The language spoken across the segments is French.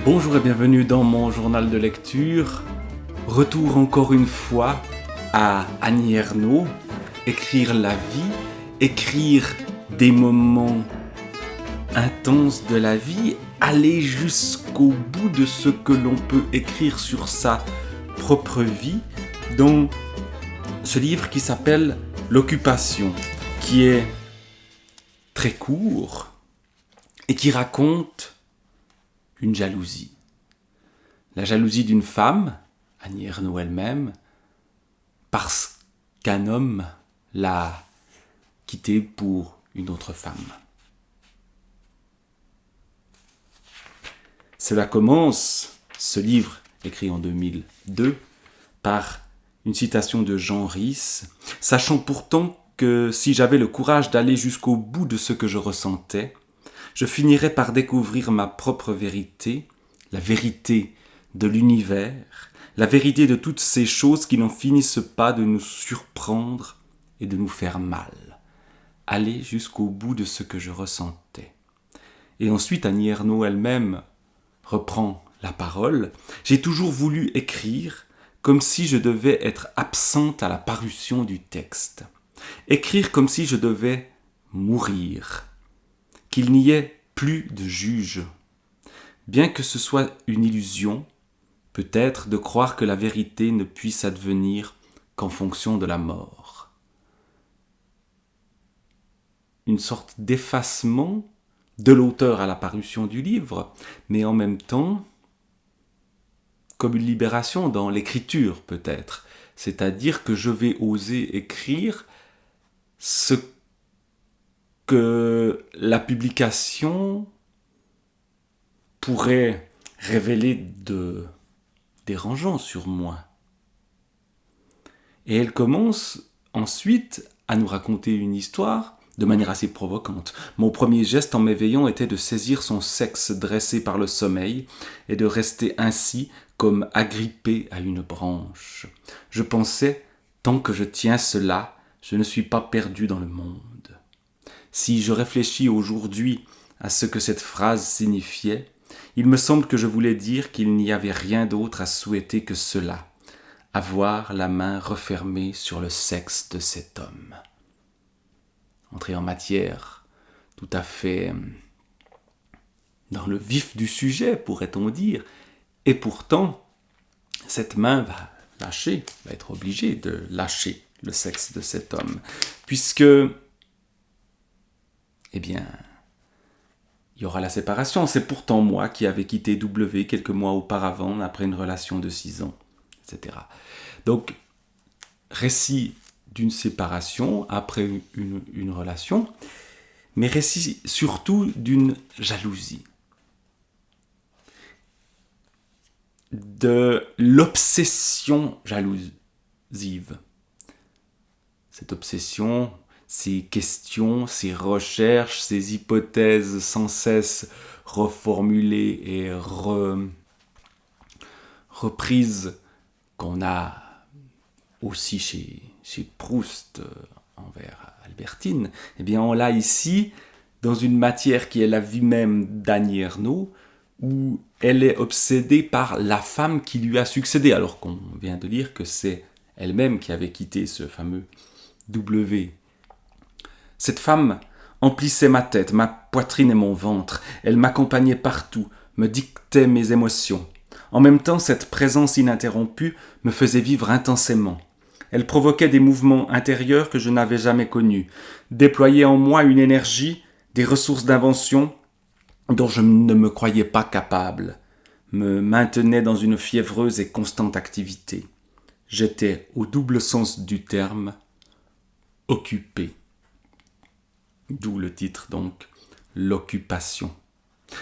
Bonjour et bienvenue dans mon journal de lecture. Retour encore une fois à Annie Ernaux, écrire la vie, écrire des moments intenses de la vie, aller jusqu'au bout de ce que l'on peut écrire sur sa propre vie dans ce livre qui s'appelle L'Occupation, qui est très court et qui raconte une jalousie. La jalousie d'une femme, Annie Ernaux elle-même, parce qu'un homme l'a quittée pour une autre femme. Cela commence, ce livre, écrit en 2002, par une citation de Jean Rhys, sachant pourtant que si j'avais le courage d'aller jusqu'au bout de ce que je ressentais, je finirais par découvrir ma propre vérité, la vérité de l'univers, la vérité de toutes ces choses qui n'en finissent pas de nous surprendre et de nous faire mal. Aller jusqu'au bout de ce que je ressentais. Et ensuite, Annie Ernaux elle-même reprend la parole. J'ai toujours voulu écrire comme si je devais être absente à la parution du texte. Écrire comme si je devais mourir. Qu'il n'y ait plus de juge. Bien que ce soit une illusion, peut-être de croire que la vérité ne puisse advenir qu'en fonction de la mort. Une sorte d'effacement de l'auteur à la parution du livre, mais en même temps, comme une libération dans l'écriture peut-être. C'est-à-dire que je vais oser écrire ce que la publication pourrait révéler de dérangeant sur moi. Et elle commence ensuite à nous raconter une histoire de manière assez provocante. Mon premier geste en m'éveillant était de saisir son sexe dressé par le sommeil et de rester ainsi comme agrippé à une branche. Je pensais, tant que je tiens cela, je ne suis pas perdu dans le monde. Si je réfléchis aujourd'hui à ce que cette phrase signifiait, il me semble que je voulais dire qu'il n'y avait rien d'autre à souhaiter que cela, avoir la main refermée sur le sexe de cet homme. Entrer en matière tout à fait dans le vif du sujet, pourrait-on dire, et pourtant, cette main va être obligée de lâcher le sexe de cet homme, puisque il y aura la séparation. C'est pourtant moi qui avais quitté W quelques mois auparavant, après une relation de 6 ans, etc. Donc, récit d'une séparation après une relation, mais récit surtout d'une jalousie. De l'obsession jalousive. Cette obsession, ces questions, ces recherches, ces hypothèses sans cesse reformulées et reprises qu'on a aussi chez Proust envers Albertine, eh bien on l'a ici dans une matière qui est la vie même d'Annie Ernaux, où elle est obsédée par la femme qui lui a succédé, alors qu'on vient de lire que c'est elle-même qui avait quitté ce fameux W. Cette femme emplissait ma tête, ma poitrine et mon ventre. Elle m'accompagnait partout, me dictait mes émotions. En même temps, cette présence ininterrompue me faisait vivre intensément. Elle provoquait des mouvements intérieurs que je n'avais jamais connus, déployait en moi une énergie, des ressources d'invention dont je ne me croyais pas capable, me maintenait dans une fiévreuse et constante activité. J'étais, au double sens du terme, occupé. D'où le titre donc, L'Occupation.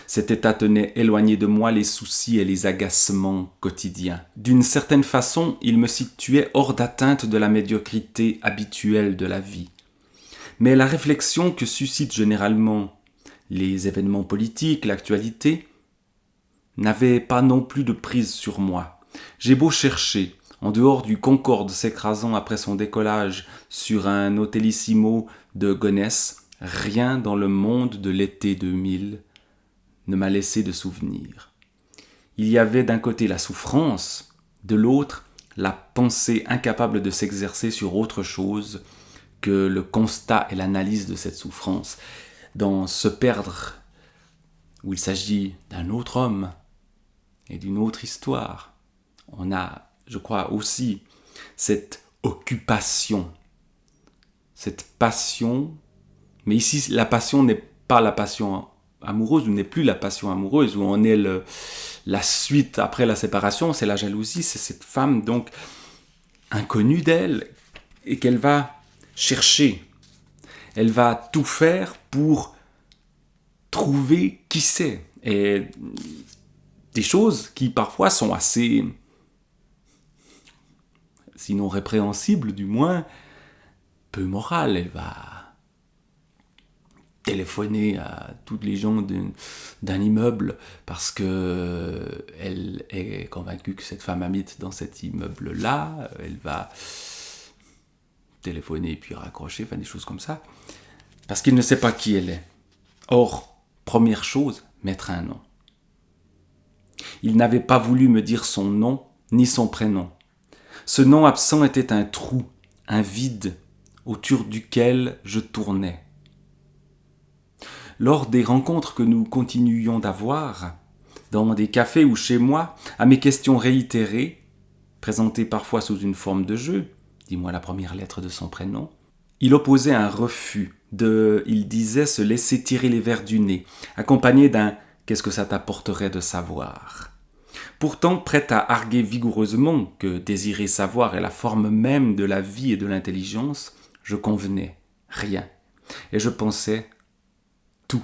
Cet état tenait éloigné de moi les soucis et les agacements quotidiens. D'une certaine façon, il me situait hors d'atteinte de la médiocrité habituelle de la vie. Mais la réflexion que suscitent généralement les événements politiques, l'actualité, n'avait pas non plus de prise sur moi. J'ai beau chercher, en dehors du Concorde s'écrasant après son décollage sur un hôtellissimo de Gonesse, rien dans le monde de l'été 2000 ne m'a laissé de souvenir. il y avait d'un côté la souffrance, de l'autre la pensée incapable de s'exercer sur autre chose que le constat et l'analyse de cette souffrance. Dans Se perdre, où il s'agit d'un autre homme et d'une autre histoire, on a, je crois aussi, cette occupation, cette passion. Mais ici, la passion n'est pas la passion amoureuse, ou n'est plus la passion amoureuse, où on est la suite après la séparation, c'est la jalousie, c'est cette femme donc inconnue d'elle, et qu'elle va chercher. Elle va tout faire pour trouver qui c'est. Et des choses qui parfois sont assez, sinon répréhensibles du moins, peu morales. Elle va téléphoner à toutes les gens d'un immeuble parce que elle est convaincue que cette femme habite dans cet immeuble-là. Elle va téléphoner puis raccrocher, enfin des choses comme ça, parce qu'il ne sait pas qui elle est. Or, première chose, mettre un nom. Il n'avait pas voulu me dire son nom ni son prénom. Ce nom absent était un trou, un vide, autour duquel je tournais. Lors des rencontres que nous continuions d'avoir, dans des cafés ou chez moi, à mes questions réitérées, présentées parfois sous une forme de jeu, dis-moi la première lettre de son prénom, il opposait un refus il disait se laisser tirer les vers du nez, accompagné d'un « qu'est-ce que ça t'apporterait de savoir ?» Pourtant, prêt à arguer vigoureusement que désirer savoir est la forme même de la vie et de l'intelligence, je convenais, rien. Et je pensais tout.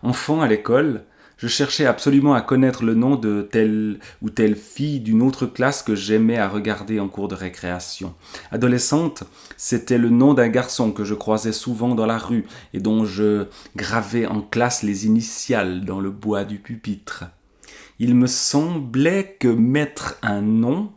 Enfant à l'école, je cherchais absolument à connaître le nom de telle ou telle fille d'une autre classe que j'aimais à regarder en cours de récréation. Adolescente, c'était le nom d'un garçon que je croisais souvent dans la rue et dont je gravais en classe les initiales dans le bois du pupitre. Il me semblait que mettre un nom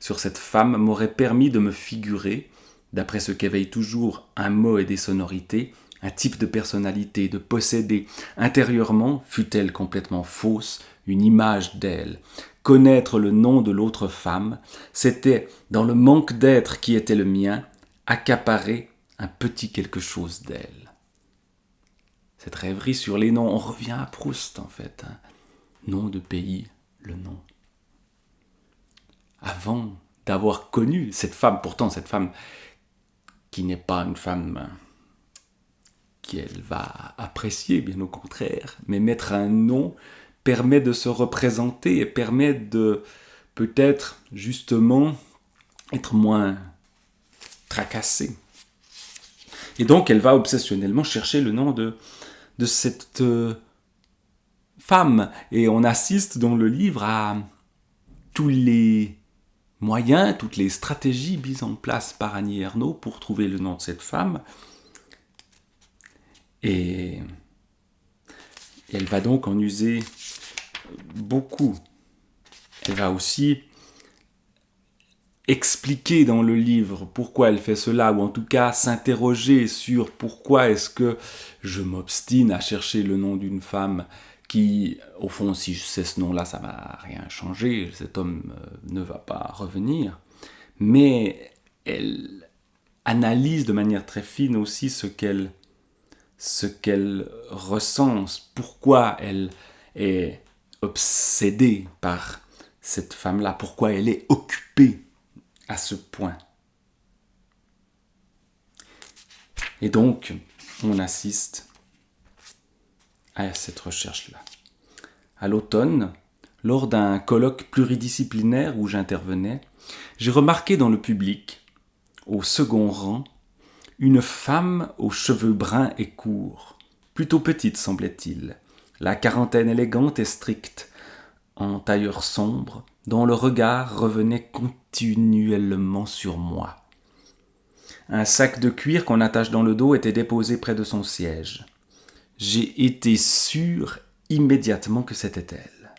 sur cette femme m'aurait permis de me figurer, d'après ce qu'éveille toujours un mot et des sonorités, un type de personnalité, de posséder intérieurement, fût-elle complètement fausse, une image d'elle. Connaître le nom de l'autre femme, c'était, dans le manque d'être qui était le mien, accaparer un petit quelque chose d'elle. Cette rêverie sur les noms, on revient à Proust en fait. Nom de pays, le nom. Avant d'avoir connu cette femme, pourtant cette femme qui n'est pas une femme qu'elle va apprécier, bien au contraire, mais mettre un nom permet de se représenter et permet de peut-être justement être moins tracassé. Et donc elle va obsessionnellement chercher le nom de cette femme, et on assiste dans le livre à tous les moyens, toutes les stratégies mises en place par Annie Ernaux pour trouver le nom de cette femme. Et elle va donc en user beaucoup. Elle va aussi expliquer dans le livre pourquoi elle fait cela, ou en tout cas s'interroger sur pourquoi est-ce que je m'obstine à chercher le nom d'une femme qui, au fond, si je sais ce nom-là, ça ne va rien changer, cet homme ne va pas revenir. Mais elle analyse de manière très fine aussi ce qu'elle recense, pourquoi elle est obsédée par cette femme-là, pourquoi elle est occupée à ce point. Et donc, on assiste à cette recherche-là. À l'automne, lors d'un colloque pluridisciplinaire où j'intervenais, j'ai remarqué dans le public, au second rang, une femme aux cheveux bruns et courts, plutôt petite semblait-il, la quarantaine élégante et stricte, en tailleur sombre, dont le regard revenait continuellement sur moi. Un sac de cuir qu'on attache dans le dos était déposé près de son siège. J'ai été sûr immédiatement que c'était elle.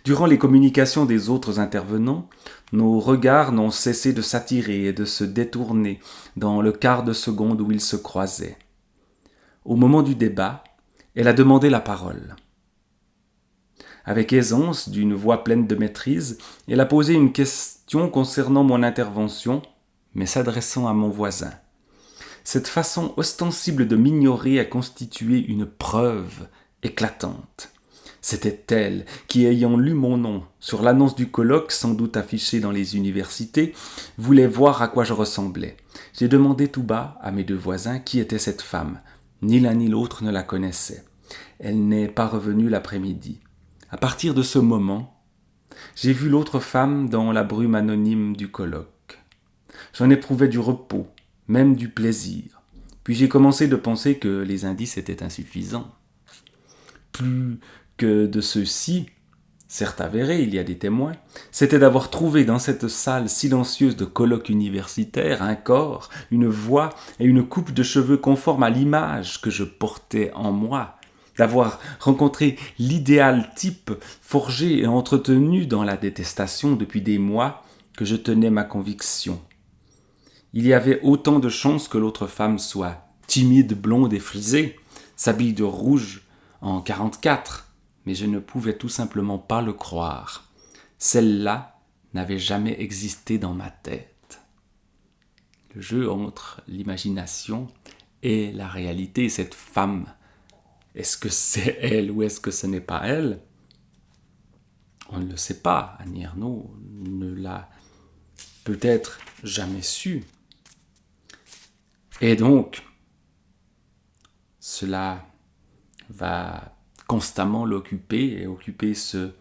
Durant les communications des autres intervenants, nos regards n'ont cessé de s'attirer et de se détourner dans le quart de seconde où ils se croisaient. Au moment du débat, elle a demandé la parole. avec aisance, d'une voix pleine de maîtrise, elle a posé une question concernant mon intervention, mais s'adressant à mon voisin. Cette façon ostensible de m'ignorer a constitué une preuve éclatante. C'était elle qui, ayant lu mon nom sur l'annonce du colloque, sans doute affichée dans les universités, voulait voir à quoi je ressemblais. J'ai demandé tout bas à mes deux voisins qui était cette femme. Ni l'un ni l'autre ne la connaissait. Elle n'est pas revenue l'après-midi. À partir de ce moment, j'ai vu l'autre femme dans la brume anonyme du colloque. J'en éprouvais du repos, même du plaisir. Puis j'ai commencé de penser que les indices étaient insuffisants. Plus que de ceux-ci, certes avérés, il y a des témoins, c'était d'avoir trouvé dans cette salle silencieuse de colloque universitaire un corps, une voix et une coupe de cheveux conformes à l'image que je portais en moi, d'avoir rencontré l'idéal type forgé et entretenu dans la détestation depuis des mois que je tenais ma conviction. Il y avait autant de chances que l'autre femme soit timide, blonde et frisée, s'habille de rouge en 44, mais je ne pouvais tout simplement pas le croire. Celle-là n'avait jamais existé dans ma tête. Le jeu entre l'imagination et la réalité, cette femme, est-ce que c'est elle ou est-ce que ce n'est pas elle? On ne le sait pas. Annie Ernaux ne l'a peut-être jamais su. Et donc, cela va constamment l'occuper et occuper ce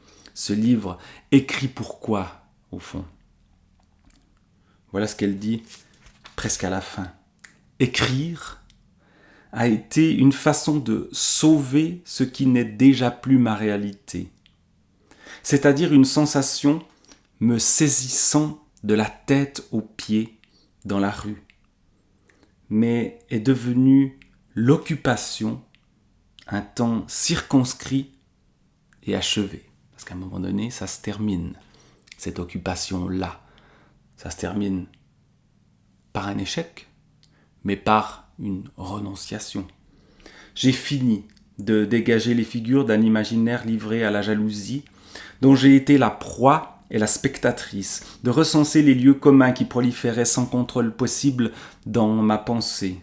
livre écrit pourquoi, au fond. Voilà ce qu'elle dit presque à la fin. Écrire a été une façon de sauver ce qui n'est déjà plus ma réalité, c'est-à-dire une sensation me saisissant de la tête aux pieds dans la rue, mais est devenue l'occupation, un temps circonscrit et achevé. Parce qu'à un moment donné, ça se termine, cette occupation-là. Ça se termine par un échec, mais par une renonciation. J'ai fini de dégager les figures d'un imaginaire livré à la jalousie, dont j'ai été la proie et la spectatrice, de recenser les lieux communs qui proliféraient sans contrôle possible dans ma pensée,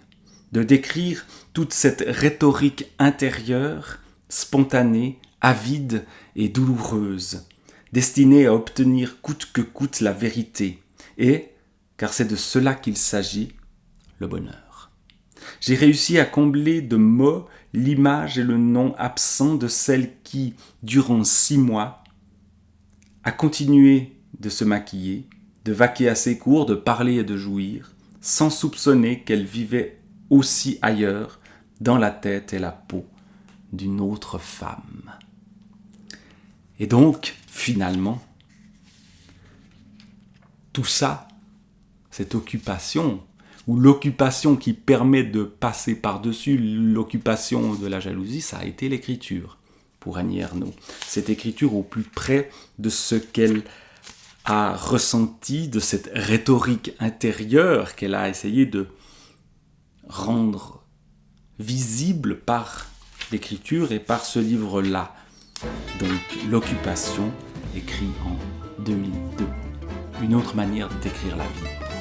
de décrire toute cette rhétorique intérieure, spontanée, avide et douloureuse, destinée à obtenir coûte que coûte la vérité, et, car c'est de cela qu'il s'agit, le bonheur. J'ai réussi à combler de mots l'image et le nom absent de celle qui, durant 6 mois, a continué de se maquiller, de vaquer à ses cours, de parler et de jouir, sans soupçonner qu'elle vivait aussi ailleurs, dans la tête et la peau d'une autre femme. Et donc, finalement, tout ça, cette occupation, ou l'occupation qui permet de passer par-dessus l'occupation de la jalousie, ça a été l'écriture pour Annie Ernaux. Cette écriture au plus près de ce qu'elle a ressenti, de cette rhétorique intérieure qu'elle a essayé de rendre visible par l'écriture et par ce livre-là. Donc, L'Occupation, écrit en 2002. Une autre manière d'écrire la vie.